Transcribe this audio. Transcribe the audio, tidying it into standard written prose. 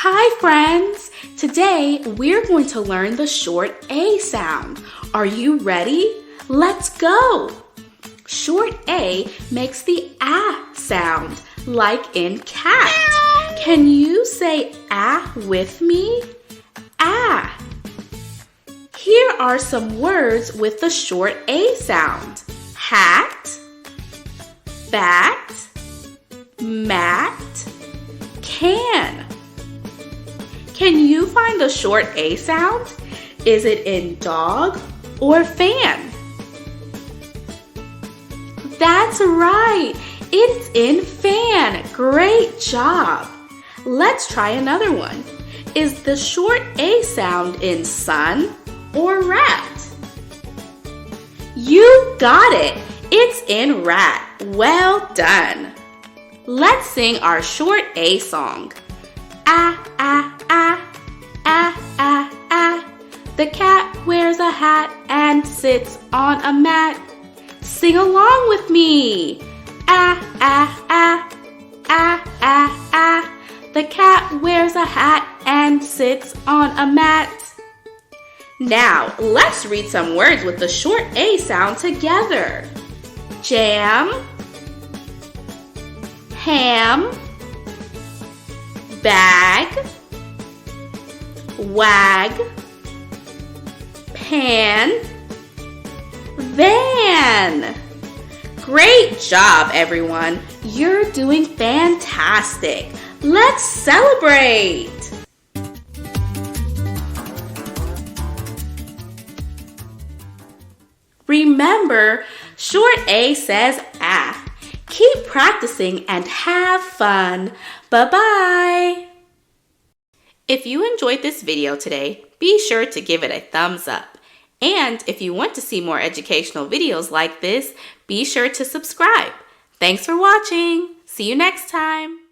Hi friends! Today we're going to learn the short A sound. Are you ready? Let's go! Short A makes the ah sound, like in cat. Can you say ah with me? Ah. Here are some words with the short A sound. Hat, bat, mat, can. Can you find the short A sound? Is it in dog or fan? That's right, it's in fan. Great job. Let's try another one. Is the short A sound in sun or rat? You got it. It's in rat. Well done. Let's sing our short A song. Ah, ah, ah, ah, ah, ah. The cat wears a hat and sits on a mat. Sing along with me. Ah, ah, ah, ah, ah, ah. The cat wears a hat and sits on a mat. Now, let's read some words with the short A sound together. Jam, ham, bag, wag, pan, van. Great job, everyone. You're doing fantastic. Let's celebrate. Remember, short A says ah. Keep practicing and have fun. Bye-bye. If you enjoyed this video today, be sure to give it a thumbs up. And if you want to see more educational videos like this, be sure to subscribe. Thanks for watching. See you next time.